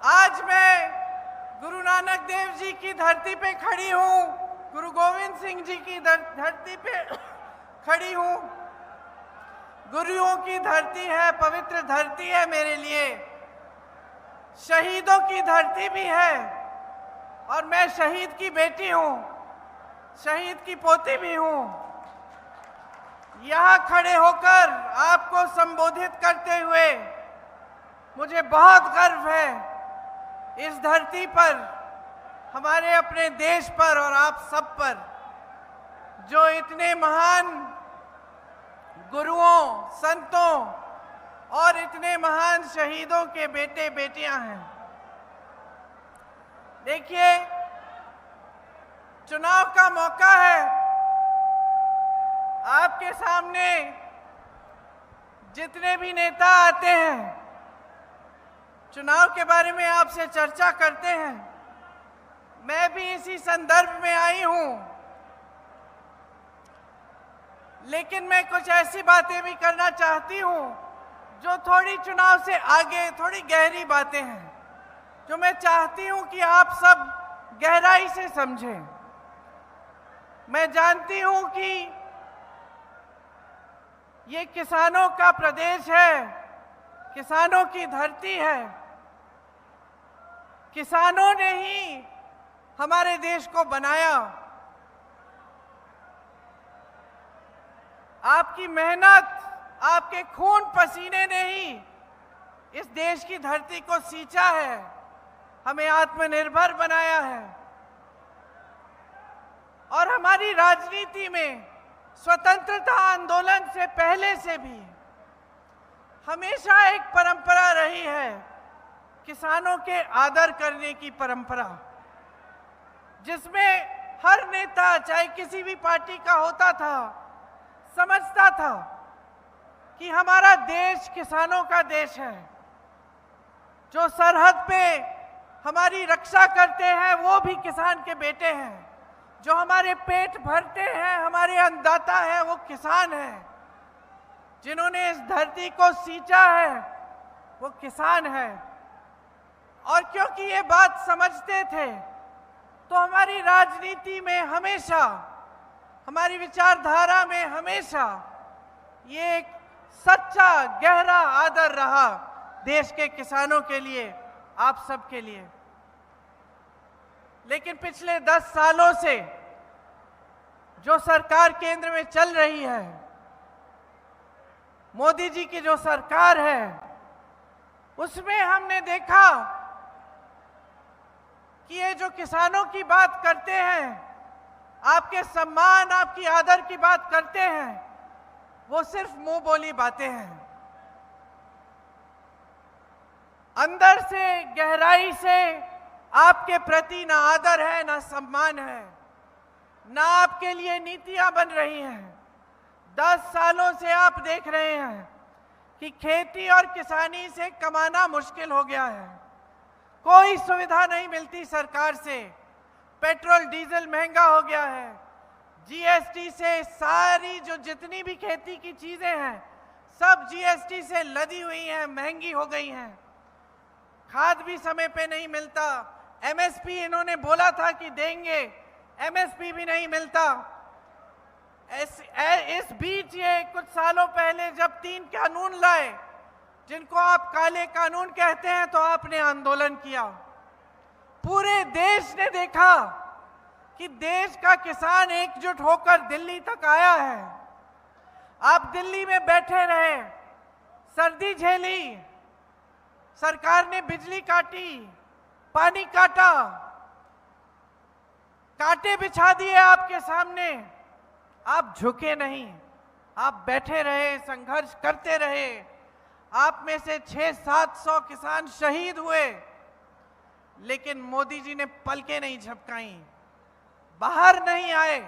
आज मैं गुरु नानक देव जी की धरती पे खड़ी हूँ, गुरु गोविंद सिंह जी की धरती पे खड़ी हूँ। गुरुओं की धरती है, पवित्र धरती है मेरे लिए, शहीदों की धरती भी है और मैं शहीद की बेटी हूँ, शहीद की पोती भी हूँ। यहाँ खड़े होकर आपको संबोधित करते हुए मुझे बहुत गर्व है इस धरती पर, हमारे अपने देश पर और आप सब पर, जो इतने महान गुरुओं, संतों और इतने महान शहीदों के बेटे बेटियां हैं। देखिए, चुनाव का मौका है, आपके सामने जितने भी नेता आते हैं चुनाव के बारे में आपसे चर्चा करते हैं। मैं भी इसी संदर्भ में आई हूं, लेकिन मैं कुछ ऐसी बातें भी करना चाहती हूं जो थोड़ी चुनाव से आगे, थोड़ी गहरी बातें हैं, जो मैं चाहती हूं कि आप सब गहराई से समझें। मैं जानती हूं कि ये किसानों का प्रदेश है, किसानों की धरती है। किसानों ने ही हमारे देश को बनाया। आपकी मेहनत, आपके खून पसीने ने ही इस देश की धरती को सींचा है, हमें आत्मनिर्भर बनाया है। और हमारी राजनीति में स्वतंत्रता आंदोलन से पहले से भी हमेशा एक परंपरा रही है, किसानों के आदर करने की परंपरा, जिसमें हर नेता, चाहे किसी भी पार्टी का होता था, समझता था कि हमारा देश किसानों का देश है। जो सरहद पे हमारी रक्षा करते हैं वो भी किसान के बेटे हैं, जो हमारे पेट भरते हैं, हमारे अन्नदाता हैं, वो किसान हैं। जिन्होंने इस धरती को सींचा है वो किसान है। और क्योंकि ये बात समझते थे तो हमारी राजनीति में हमेशा, हमारी विचारधारा में हमेशा ये एक सच्चा गहरा आदर रहा देश के किसानों के लिए, आप सब के लिए। लेकिन पिछले 10 सालों से जो सरकार केंद्र में चल रही है, मोदी जी की जो सरकार है, उसमें हमने देखा कि ये जो किसानों की बात करते हैं, आपके सम्मान, आपकी आदर की बात करते हैं, वो सिर्फ मुंह बोली बातें हैं। अंदर से, गहराई से आपके प्रति ना आदर है, ना सम्मान है, ना आपके लिए नीतियां बन रही हैं। 10 सालों से आप देख रहे हैं कि खेती और किसानी से कमाना मुश्किल हो गया है। कोई सुविधा नहीं मिलती सरकार से। पेट्रोल डीजल महंगा हो गया है। जीएसटी से सारी जो जितनी भी खेती की चीजें हैं सब जीएसटी से लदी हुई हैं, महंगी हो गई हैं। खाद भी समय पे नहीं मिलता। एमएसपी इन्होंने बोला था कि देंगे, एमएसपी भी नहीं मिलता। इस बीच ये कुछ सालों पहले जब 3 कानून लाए, जिनको आप काले कानून कहते हैं, तो आपने आंदोलन किया। पूरे देश ने देखा कि देश का किसान एकजुट होकर दिल्ली तक आया है। आप दिल्ली में बैठे रहे, सर्दी झेली, सरकार ने बिजली काटी, पानी काटा, कांटे बिछा दिए आपके सामने, आप झुके नहीं, आप बैठे रहे, संघर्ष करते रहे। आप में से 600-700 किसान शहीद हुए, लेकिन मोदी जी ने पलकें नहीं झपकाई, बाहर नहीं आए।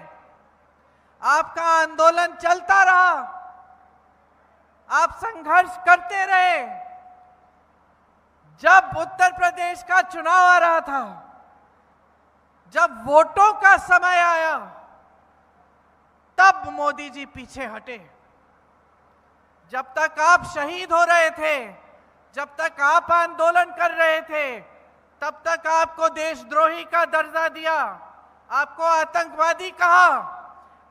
आपका आंदोलन चलता रहा, आप संघर्ष करते रहे। जब उत्तर प्रदेश का चुनाव आ रहा था, जब वोटों का समय आया, तब मोदी जी पीछे हटे। जब तक आप शहीद हो रहे थे, जब तक आप आंदोलन कर रहे थे, तब तक आपको देशद्रोही का दर्जा दिया, आपको आतंकवादी कहा,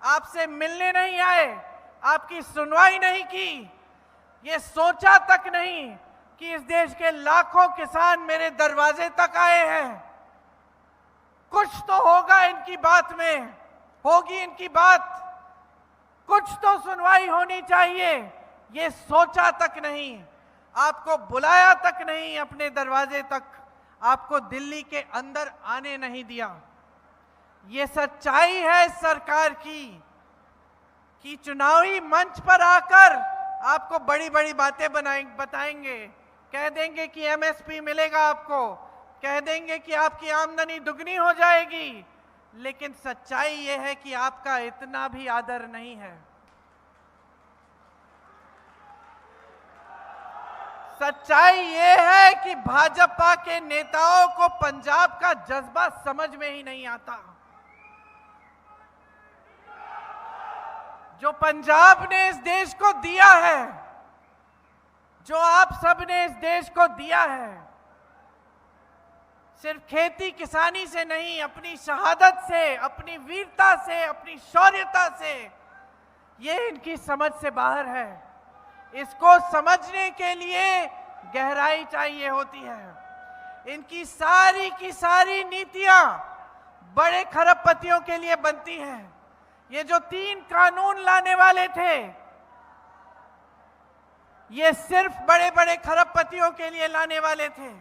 आपसे मिलने नहीं आए, आपकी सुनवाई नहीं की, ये सोचा तक नहीं कि इस देश के लाखों किसान मेरे दरवाजे तक आए हैं। कुछ तो होगा इनकी बात में, होगी इनकी बात, कुछ तो सुनवाई होनी चाहिए, ये सोचा तक नहीं, आपको बुलाया तक नहीं अपने दरवाजे तक, आपको दिल्ली के अंदर आने नहीं दिया। ये सच्चाई है इस सरकार की कि चुनावी मंच पर आकर आपको बड़ी बड़ी बातें बताएंगे, कह देंगे कि एमएसपी मिलेगा आपको, कह देंगे कि आपकी आमदनी दुगनी हो जाएगी, लेकिन सच्चाई ये है कि आपका इतना भी आदर नहीं है। सच्चाई ये है कि भाजपा के नेताओं को पंजाब का जज्बा समझ में ही नहीं आता। जो पंजाब ने इस देश को दिया है, जो आप सब ने इस देश को दिया है, सिर्फ खेती किसानी से नहीं, अपनी शहादत से, अपनी वीरता से, अपनी शौर्यता से, ये इनकी समझ से बाहर है। इसको समझने के लिए गहराई चाहिए होती है। इनकी सारी की सारी नीतियां बड़े खरबपतियों के लिए बनती हैं। ये जो 3 कानून लाने वाले थे, ये सिर्फ बड़े बड़े खरबपतियों के लिए लाने वाले थे।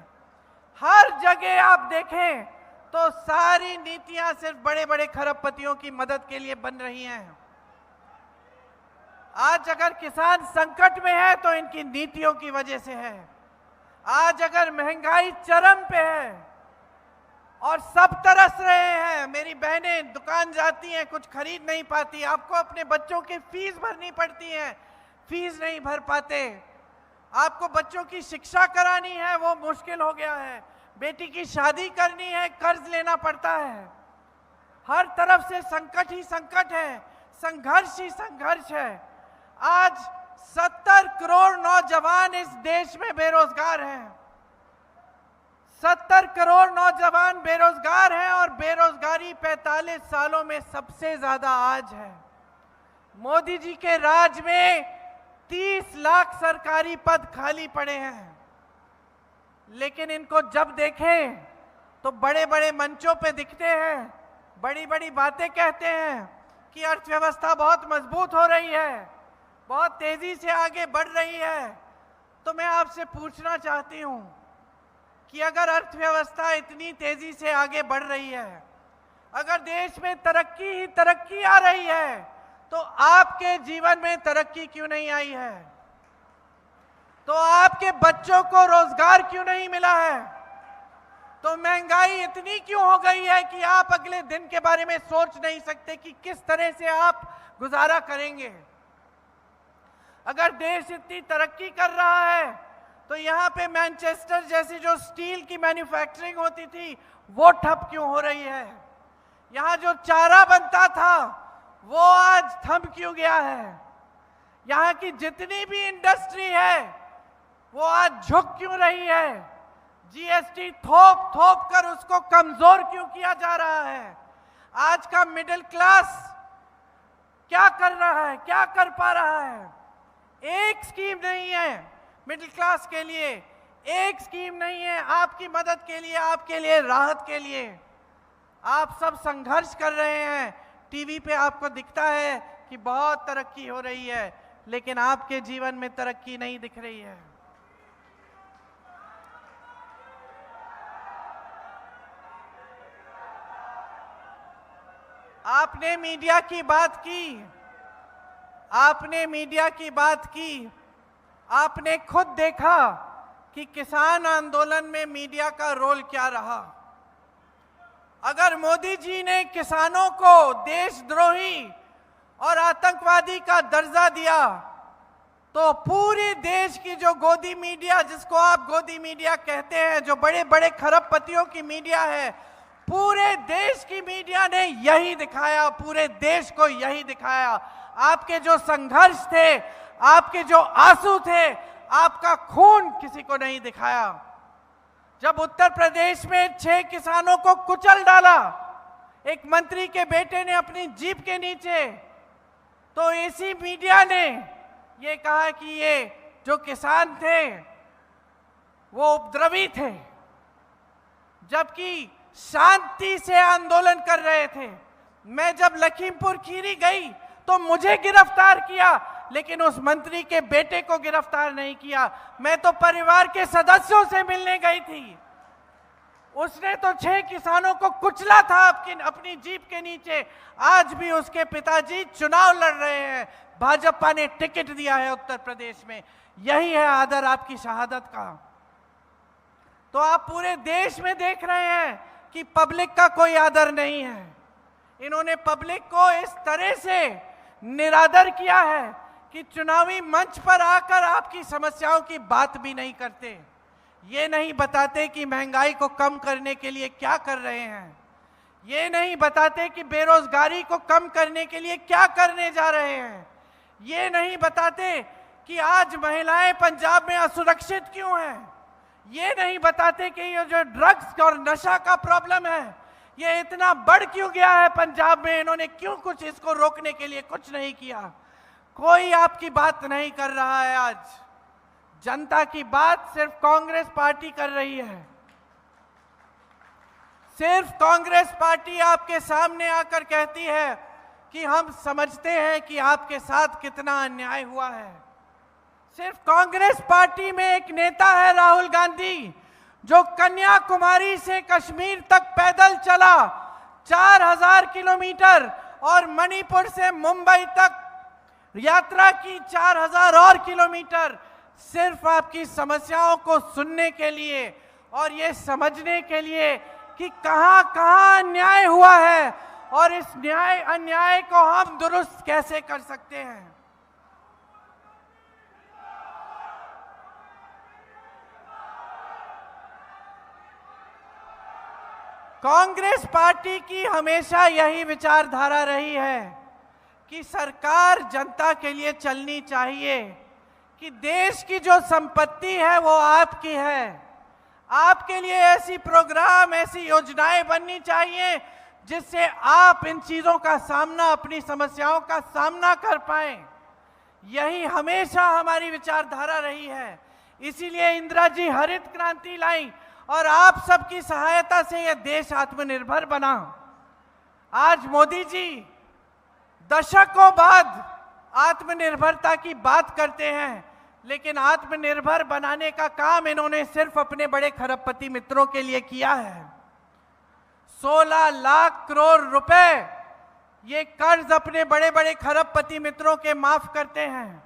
हर जगह आप देखें तो सारी नीतियां सिर्फ बड़े बड़े खरबपतियों की मदद के लिए बन रही हैं। आज अगर किसान संकट में है तो इनकी नीतियों की वजह से है। आज अगर महंगाई चरम पे है और सब तरस रहे हैं, मेरी बहनें दुकान जाती हैं, कुछ खरीद नहीं पाती, आपको अपने बच्चों की फीस भरनी पड़ती है, फीस नहीं भर पाते, आपको बच्चों की शिक्षा करानी है, वो मुश्किल हो गया है, बेटी की शादी करनी है, कर्ज लेना पड़ता है। हर तरफ से संकट ही संकट है, संघर्ष ही संघर्ष है। आज 70 करोड़ नौजवान इस देश में बेरोजगार हैं। 70 करोड़ नौजवान बेरोजगार हैं और बेरोजगारी 45 सालों में सबसे ज्यादा आज है। मोदी जी के राज में 30 लाख सरकारी पद खाली पड़े हैं, लेकिन इनको जब देखें तो बड़े बड़े मंचों पे दिखते हैं, बड़ी बड़ी बातें कहते हैं कि अर्थव्यवस्था बहुत मजबूत हो रही है, बहुत तेजी से आगे बढ़ रही है। तो मैं आपसे पूछना चाहती हूं कि अगर अर्थव्यवस्था इतनी तेजी से आगे बढ़ रही है, अगर देश में तरक्की ही तरक्की आ रही है, तो आपके जीवन में तरक्की क्यों नहीं आई है? तो आपके बच्चों को रोजगार क्यों नहीं मिला है? तो महंगाई इतनी क्यों हो गई है कि आप अगले दिन के बारे में सोच नहीं सकते कि किस तरह से आप गुजारा करेंगे? अगर देश इतनी तरक्की कर रहा है तो यहाँ पे मैनचेस्टर जैसी जो स्टील की मैन्युफैक्चरिंग होती थी वो ठप क्यों हो रही है? यहाँ जो चारा बनता था वो आज थम क्यों गया है? यहाँ की जितनी भी इंडस्ट्री है वो आज झुक क्यों रही है? जीएसटी थोप थोप कर उसको कमजोर क्यों किया जा रहा है? आज का मिडिल क्लास क्या कर रहा है, क्या कर पा रहा है? एक स्कीम नहीं है मिडिल क्लास के लिए, एक स्कीम नहीं है आपकी मदद के लिए, आपके लिए राहत के लिए। आप सब संघर्ष कर रहे हैं, टीवी पे आपको दिखता है कि बहुत तरक्की हो रही है, लेकिन आपके जीवन में तरक्की नहीं दिख रही है। आपने मीडिया की बात की, आपने मीडिया की बात की, आपने खुद देखा कि किसान आंदोलन में मीडिया का रोल क्या रहा। अगर मोदी जी ने किसानों को देशद्रोही और आतंकवादी का दर्जा दिया तो पूरे देश की जो गोदी मीडिया, जिसको आप गोदी मीडिया कहते हैं, जो बड़े बड़े खरबपतियों की मीडिया है, पूरे देश की मीडिया ने यही दिखाया, पूरे देश को यही दिखाया। आपके जो संघर्ष थे, आपके जो आंसू थे, आपका खून किसी को नहीं दिखाया। जब उत्तर प्रदेश में 6 किसानों को कुचल डाला एक मंत्री के बेटे ने अपनी जीप के नीचे, तो इसी मीडिया ने ये कहा कि ये जो किसान थे वो उपद्रवी थे, जबकि शांति से आंदोलन कर रहे थे। मैं जब लखीमपुर खीरी गई तो मुझे गिरफ्तार किया, लेकिन उस मंत्री के बेटे को गिरफ्तार नहीं किया। मैं तो परिवार के सदस्यों से मिलने गई थी। उसने तो 6 किसानों को कुचला था अपनी जीप के नीचे। आज भी उसके पिताजी चुनाव लड़ रहे हैं, भाजपा ने टिकट दिया है उत्तर प्रदेश में। यही है आदर आपकी शहादत का। तो आप पूरे देश में देख रहे हैं कि पब्लिक का कोई आदर नहीं है। इन्होंने पब्लिक को इस तरह से निरादर किया है कि चुनावी मंच पर आकर आपकी समस्याओं की बात भी नहीं करते। ये नहीं बताते कि महंगाई को कम करने के लिए क्या कर रहे हैं। ये नहीं बताते कि बेरोजगारी को कम करने के लिए क्या करने जा रहे हैं। ये नहीं बताते कि आज महिलाएं पंजाब में असुरक्षित क्यों हैं। ये नहीं बताते कि ये जो ड्रग्स और नशा का प्रॉब्लम है ये इतना बढ़ क्यों गया है पंजाब में। इन्होंने क्यों कुछ इसको रोकने के लिए कुछ नहीं किया। कोई आपकी बात नहीं कर रहा है। आज जनता की बात सिर्फ कांग्रेस पार्टी कर रही है। सिर्फ कांग्रेस पार्टी आपके सामने आकर कहती है कि हम समझते हैं कि आपके साथ कितना अन्याय हुआ है। सिर्फ कांग्रेस पार्टी में एक नेता है राहुल गांधी, जो कन्याकुमारी से कश्मीर तक पैदल चला 4000 किलोमीटर और मणिपुर से मुंबई तक यात्रा की 4000 और किलोमीटर, सिर्फ आपकी समस्याओं को सुनने के लिए और ये समझने के लिए कि कहां कहां अन्याय हुआ है और इस अन्याय को हम दुरुस्त कैसे कर सकते हैं। कांग्रेस पार्टी की हमेशा यही विचारधारा रही है कि सरकार जनता के लिए चलनी चाहिए, कि देश की जो संपत्ति है वो आपकी है। आपके लिए ऐसी प्रोग्राम, ऐसी योजनाएं बननी चाहिए जिससे आप इन चीजों का सामना, अपनी समस्याओं का सामना कर पाएं। यही हमेशा हमारी विचारधारा रही है। इसीलिए इंदिरा जी हरित क्रांति लाई और आप सबकी सहायता से यह देश आत्मनिर्भर बना। आज मोदी जी दशकों बाद आत्मनिर्भरता की बात करते हैं, लेकिन आत्मनिर्भर बनाने का काम इन्होंने सिर्फ अपने बड़े खरबपति मित्रों के लिए किया है। 16 लाख करोड़ रुपए ये कर्ज अपने बड़े बड़े खरबपति मित्रों के माफ करते हैं,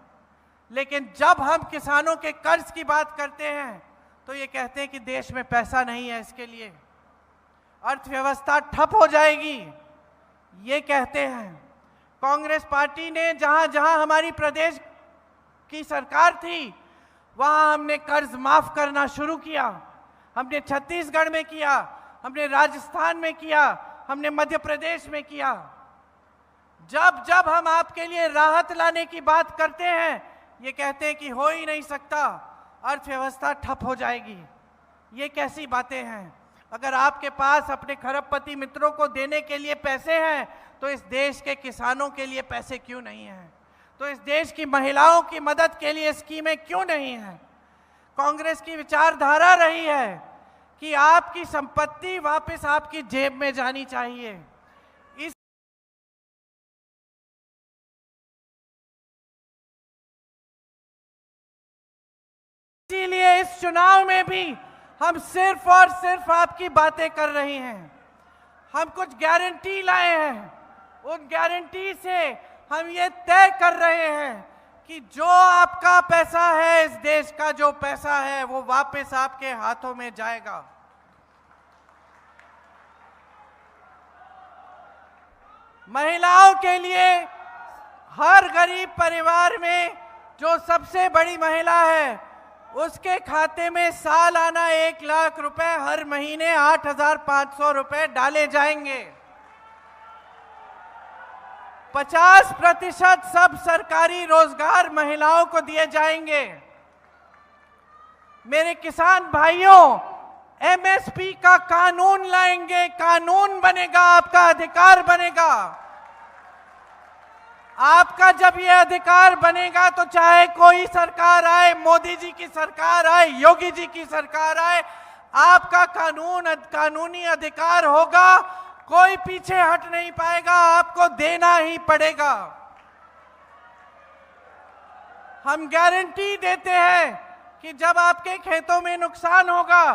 लेकिन जब हम किसानों के कर्ज की बात करते हैं तो ये कहते हैं कि देश में पैसा नहीं है, इसके लिए अर्थव्यवस्था ठप हो जाएगी, ये कहते हैं। कांग्रेस पार्टी ने जहां जहां हमारी प्रदेश की सरकार थी वहां हमने कर्ज माफ करना शुरू किया। हमने छत्तीसगढ़ में किया, हमने राजस्थान में किया, हमने मध्य प्रदेश में किया। जब जब हम आपके लिए राहत लाने की बात करते हैं ये कहते हैं कि हो ही नहीं सकता, अर्थव्यवस्था ठप हो जाएगी। ये कैसी बातें हैं। अगर आपके पास अपने खरबपति मित्रों को देने के लिए पैसे हैं तो इस देश के किसानों के लिए पैसे क्यों नहीं हैं? तो इस देश की महिलाओं की मदद के लिए स्कीमें क्यों नहीं हैं? कांग्रेस की विचारधारा रही है कि आपकी संपत्ति वापस आपकी जेब में जानी चाहिए। इसीलिए इस चुनाव में भी हम सिर्फ और सिर्फ आपकी बातें कर रहे हैं। हम कुछ गारंटी लाए हैं, उन गारंटी से हम ये तय कर रहे हैं कि जो आपका पैसा है, इस देश का जो पैसा है वो वापस आपके हाथों में जाएगा। महिलाओं के लिए हर गरीब परिवार में जो सबसे बड़ी महिला है उसके खाते में सालाना 1 लाख रुपए, हर महीने 8,500 रुपए डाले जाएंगे। 50% सब सरकारी रोजगार महिलाओं को दिए जाएंगे। मेरे किसान भाइयों, एमएसपी का कानून लाएंगे, कानून बनेगा, आपका अधिकार बनेगा। आपका जब ये अधिकार बनेगा तो चाहे कोई सरकार आए, मोदी जी की सरकार आए, योगी जी की सरकार आए, आपका कानूनी अधिकार होगा, कोई पीछे हट नहीं पाएगा, आपको देना ही पड़ेगा। हम गारंटी देते हैं कि जब आपके खेतों में नुकसान होगा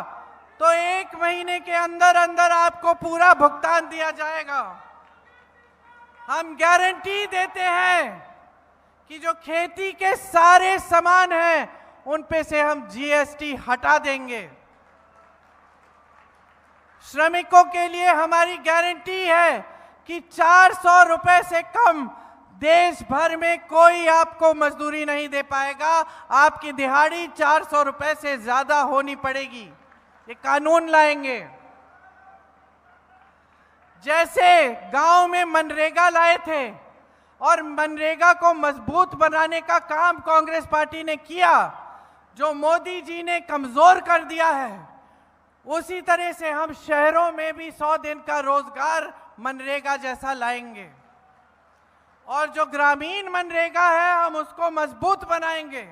तो 1 महीने के अंदर अंदर आपको पूरा भुगतान दिया जाएगा। हम गारंटी देते हैं कि जो खेती के सारे सामान हैं उन पे से हम जीएसटी हटा देंगे। श्रमिकों के लिए हमारी गारंटी है कि 400 रुपए से कम देश भर में कोई आपको मजदूरी नहीं दे पाएगा। आपकी दिहाड़ी 400 रुपए से ज्यादा होनी पड़ेगी। ये कानून लाएंगे। जैसे गांव में मनरेगा लाए थे और मनरेगा को मजबूत बनाने का काम कांग्रेस पार्टी ने किया, जो मोदी जी ने कमजोर कर दिया है, उसी तरह से हम शहरों में भी 100 दिन का रोजगार मनरेगा जैसा लाएंगे। और जो ग्रामीण मनरेगा है हम उसको मजबूत बनाएंगे।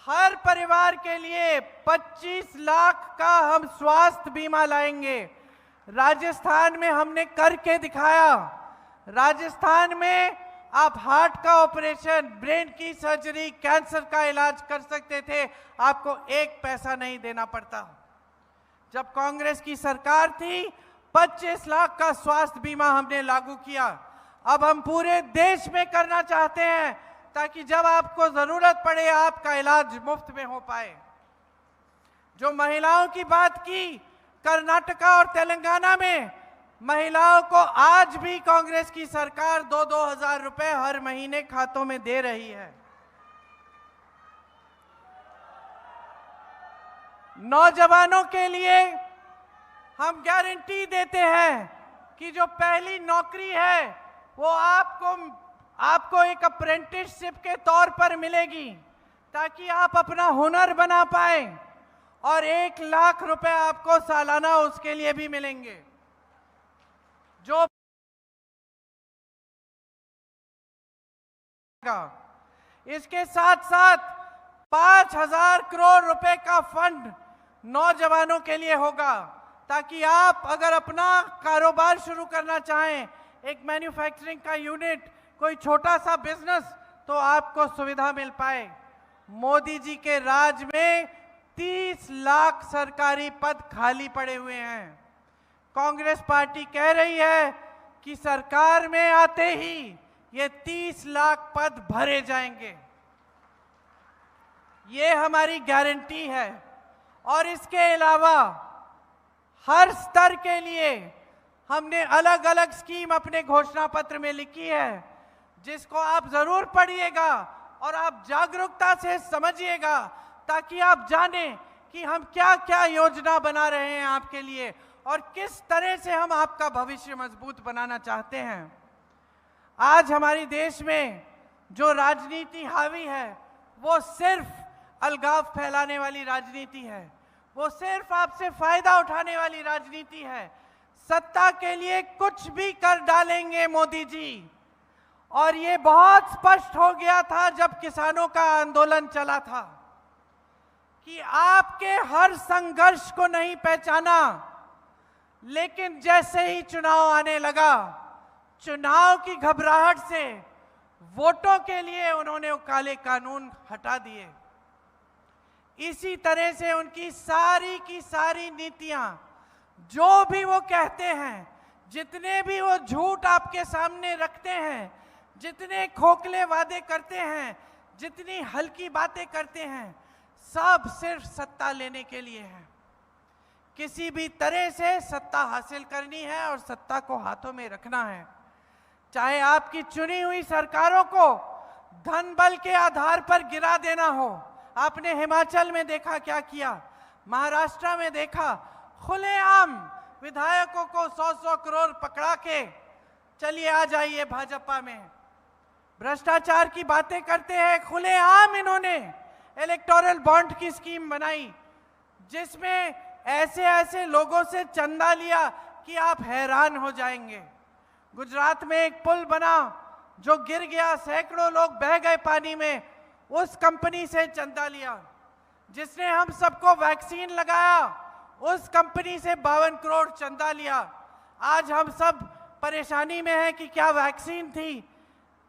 हर परिवार के लिए 25 लाख का हम स्वास्थ्य बीमा लाएंगे। राजस्थान में हमने करके दिखाया। राजस्थान में आप हार्ट का ऑपरेशन, ब्रेन की सर्जरी, कैंसर का इलाज कर सकते थे, आपको 1 पैसा नहीं देना पड़ता। जब कांग्रेस की सरकार थी 25 लाख का स्वास्थ्य बीमा हमने लागू किया। अब हम पूरे देश में करना चाहते हैं ताकि जब आपको जरूरत पड़े आपका इलाज मुफ्त में हो पाए। जो महिलाओं की बात की, कर्नाटका और तेलंगाना में महिलाओं को आज भी कांग्रेस की सरकार 2-2 हजार रुपए हर महीने खातों में दे रही है। नौजवानों के लिए हम गारंटी देते हैं कि जो पहली नौकरी है वो आपको एक अप्रेंटिसशिप के तौर पर मिलेगी, ताकि आप अपना हुनर बना पाए, और 1 लाख रुपए आपको सालाना उसके लिए भी मिलेंगे। जो इसके साथ साथ 5,000 करोड़ रुपए का फंड नौजवानों के लिए होगा, ताकि आप अगर अपना कारोबार शुरू करना चाहें, एक मैन्युफैक्चरिंग का यूनिट, कोई छोटा सा बिजनेस, तो आपको सुविधा मिल पाए। मोदी जी के राज में 30 लाख सरकारी पद खाली पड़े हुए हैं। कांग्रेस पार्टी कह रही है कि सरकार में आते ही ये 30 लाख पद भरे जाएंगे। ये हमारी गारंटी है। और इसके अलावा हर स्तर के लिए हमने अलग अलग स्कीम अपने घोषणा पत्र में लिखी है, जिसको आप जरूर पढ़िएगा और आप जागरूकता से समझिएगा, ताकि आप जानें कि हम क्या क्या योजना बना रहे हैं आपके लिए और किस तरह से हम आपका भविष्य मजबूत बनाना चाहते हैं। आज हमारे देश में जो राजनीति हावी है वो सिर्फ अलगाव फैलाने वाली राजनीति है, वो सिर्फ आपसे फायदा उठाने वाली राजनीति है। सत्ता के लिए कुछ भी कर डालेंगे मोदी जी। और ये बहुत स्पष्ट हो गया था जब किसानों का आंदोलन चला था कि आपके हर संघर्ष को नहीं पहचाना, लेकिन जैसे ही चुनाव आने लगा, चुनाव की घबराहट से वोटों के लिए उन्होंने वो काले कानून हटा दिए। इसी तरह से उनकी सारी की सारी नीतियां, जो भी वो कहते हैं, जितने भी वो झूठ आपके सामने रखते हैं, जितने खोखले वादे करते हैं, जितनी हल्की बातें करते हैं, सब सिर्फ सत्ता लेने के लिए है। किसी भी तरह से सत्ता हासिल करनी है और सत्ता को हाथों में रखना है। चाहे आपकी चुनी हुई सरकारों को धन बल के आधार पर गिरा देना हो। आपने हिमाचल में देखा क्या किया, महाराष्ट्र में देखा, खुलेआम विधायकों को 100-100 करोड़ पकड़ा के चलिए आ जाइए भाजपा में। भ्रष्टाचार की बातें करते हैं। खुलेआम इन्होंने इलेक्टोरल बॉन्ड की स्कीम बनाई, जिसमें ऐसे ऐसे लोगों से चंदा लिया कि आप हैरान हो जाएंगे। गुजरात में एक पुल बना जो गिर गया, सैकड़ों लोग बह गए पानी में, उस कंपनी से चंदा लिया। जिसने हम सबको वैक्सीन लगाया, उस कंपनी से 52 करोड़ चंदा लिया। आज हम सब परेशानी में हैं कि क्या वैक्सीन थी।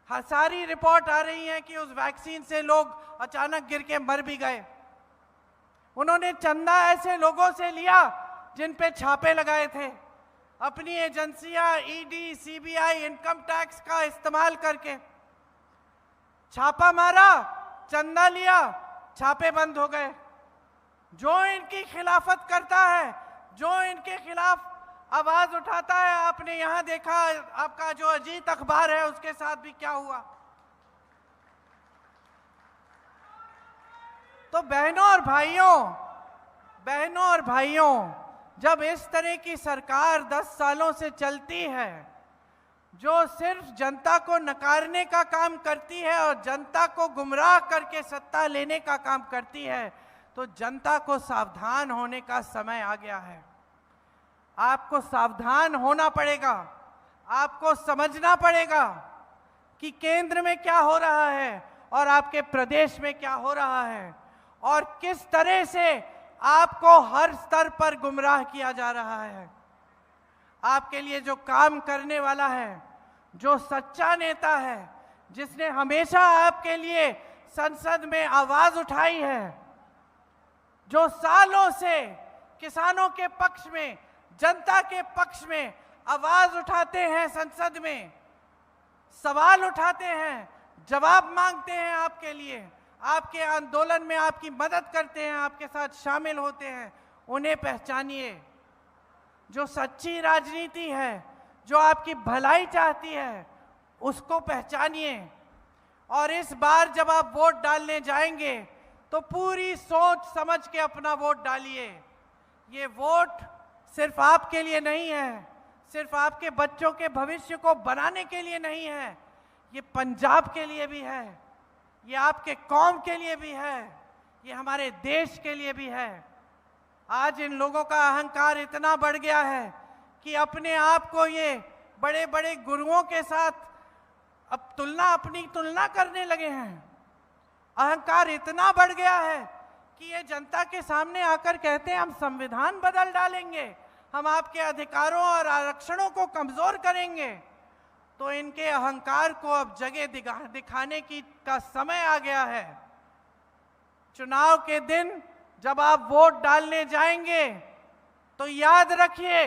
सारी रिपोर्ट आ रही है कि उस वैक्सीन से लोग अचानक गिर के मर भी गए। उन्होंने चंदा ऐसे लोगों से लिया जिन पे छापे लगाए थे। अपनी एजेंसियां ईडी, सीबीआई, इनकम टैक्स का इस्तेमाल करके छापा मारा, चंदा लिया, छापे बंद हो गए। जो इनकी खिलाफत करता है, जो इनके खिलाफ आवाज उठाता है, आपने यहां देखा आपका जो अजीत अखबार है उसके साथ भी क्या हुआ। तो बहनों और भाइयों, जब इस तरह की सरकार 10 सालों से चलती है जो सिर्फ जनता को नकारने का काम करती है और जनता को गुमराह करके सत्ता लेने का काम करती है, तो जनता को सावधान होने का समय आ गया है। आपको सावधान होना पड़ेगा, आपको समझना पड़ेगा कि केंद्र में क्या हो रहा है और आपके प्रदेश में क्या हो रहा है और किस तरह से आपको हर स्तर पर गुमराह किया जा रहा है। आपके लिए जो काम करने वाला है, जो सच्चा नेता है, जिसने हमेशा आपके लिए संसद में आवाज उठाई है, जो सालों से किसानों के पक्ष में, जनता के पक्ष में आवाज उठाते हैं, संसद में सवाल उठाते हैं, जवाब मांगते हैं आपके लिए, आपके आंदोलन में आपकी मदद करते हैं, आपके साथ शामिल होते हैं, उन्हें पहचानिए। जो सच्ची राजनीति है, जो आपकी भलाई चाहती है, उसको पहचानिए। और इस बार जब आप वोट डालने जाएंगे तो पूरी सोच समझ के अपना वोट डालिए। ये वोट सिर्फ आपके लिए नहीं है, सिर्फ आपके बच्चों के भविष्य को बनाने के लिए नहीं है, ये पंजाब के लिए भी है, ये आपके कौम के लिए भी है, ये हमारे देश के लिए भी है। आज इन लोगों का अहंकार इतना बढ़ गया है कि अपने आप को ये बड़े बड़े गुरुओं के साथ अब अपनी तुलना करने लगे हैं। अहंकार इतना बढ़ गया है कि ये जनता के सामने आकर कहते हैं हम संविधान बदल डालेंगे, हम आपके अधिकारों और आरक्षणों को कमजोर करेंगे। तो इनके अहंकार को अब जगह दिखाने का समय आ गया है। चुनाव के दिन जब आप वोट डालने जाएंगे तो याद रखिए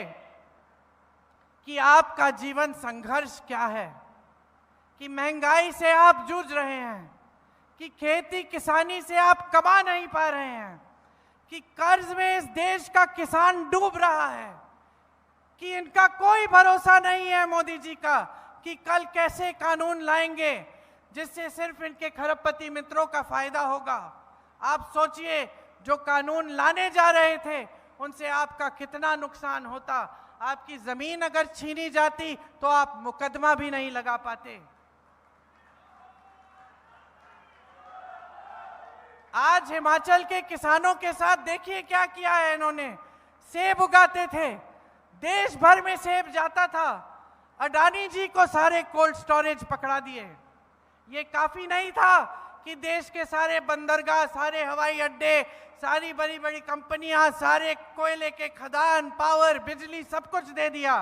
कि आपका जीवन संघर्ष क्या है, कि महंगाई से आप जूझ रहे हैं, कि खेती किसानी से आप कमा नहीं पा रहे हैं, कि कर्ज में इस देश का किसान डूब रहा है, कि इनका कोई भरोसा नहीं है मोदी जी का कि कल कैसे कानून लाएंगे जिससे सिर्फ इनके खरबपति मित्रों का फायदा होगा। आप सोचिए, जो कानून लाने जा रहे थे उनसे आपका कितना नुकसान होता। आपकी जमीन अगर छीनी जाती तो आप मुकदमा भी नहीं लगा पाते। आज हिमाचल के किसानों के साथ देखिए क्या किया है इन्होंने। सेब उगाते थे, देश भर में सेब जाता था, अडानी जी को सारे कोल्ड स्टोरेज पकड़ा दिए। ये काफी नहीं था कि देश के सारे बंदरगाह, सारे हवाई अड्डे, सारी बड़ी बड़ी कंपनियां, सारे कोयले के खदान, पावर, बिजली सब कुछ दे दिया।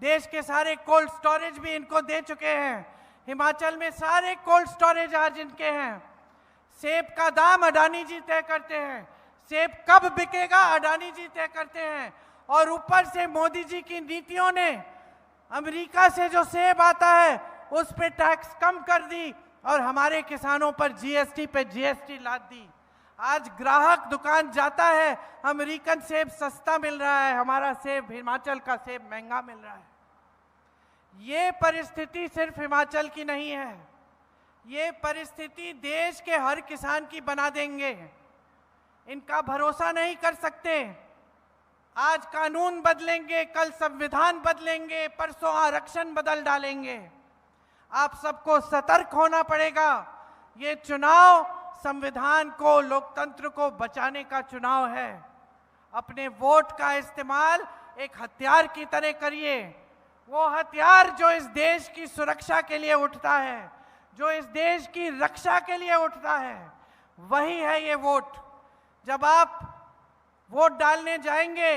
देश के सारे कोल्ड स्टोरेज भी इनको दे चुके हैं। हिमाचल में सारे कोल्ड स्टोरेज आज इनके हैं। सेब का दाम अडानी जी तय करते हैं, सेब कब बिकेगा अडानी जी तय करते हैं। और ऊपर से मोदी जी की नीतियों ने अमेरिका से जो सेब आता है उस पे टैक्स कम कर दी और हमारे किसानों पर जीएसटी पे जीएसटी लाद दी। आज ग्राहक दुकान जाता है, अमेरिकन सेब सस्ता मिल रहा है, हमारा सेब, हिमाचल का सेब महंगा मिल रहा है। ये परिस्थिति सिर्फ हिमाचल की नहीं है, ये परिस्थिति देश के हर किसान की बना देंगे। इनका भरोसा नहीं कर सकते। आज कानून बदलेंगे, कल संविधान बदलेंगे, परसों आरक्षण बदल डालेंगे। आप सबको सतर्क होना पड़ेगा। ये चुनाव संविधान को, लोकतंत्र को बचाने का चुनाव है। अपने वोट का इस्तेमाल एक हथियार की तरह करिए। वो हथियार जो इस देश की सुरक्षा के लिए उठता है, जो इस देश की रक्षा के लिए उठता है, वही है ये वोट। जब आप वोट डालने जाएंगे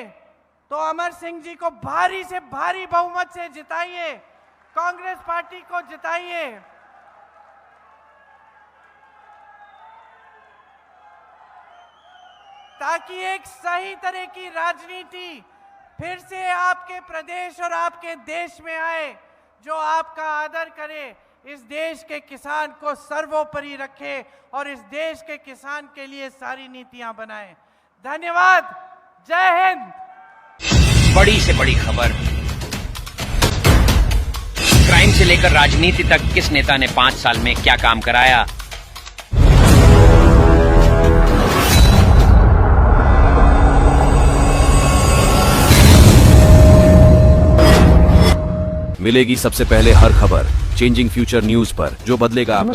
तो अमर सिंह जी को भारी से भारी बहुमत से जिताइए, कांग्रेस पार्टी को जिताइए। ताकि एक सही तरह की राजनीति फिर से आपके प्रदेश और आपके देश में आए, जो आपका आदर करे, इस देश के किसान को सर्वोपरि रखे और इस देश के किसान के लिए सारी नीतियां बनाए। धन्यवाद। जय हिंद। बड़ी से बड़ी खबर, क्राइम से लेकर राजनीति तक किस नेता ने 5 साल में क्या काम कराया। मिलेगी सबसे पहले हर खबर चेंजिंग फ्यूचर न्यूज पर, जो बदलेगा आपका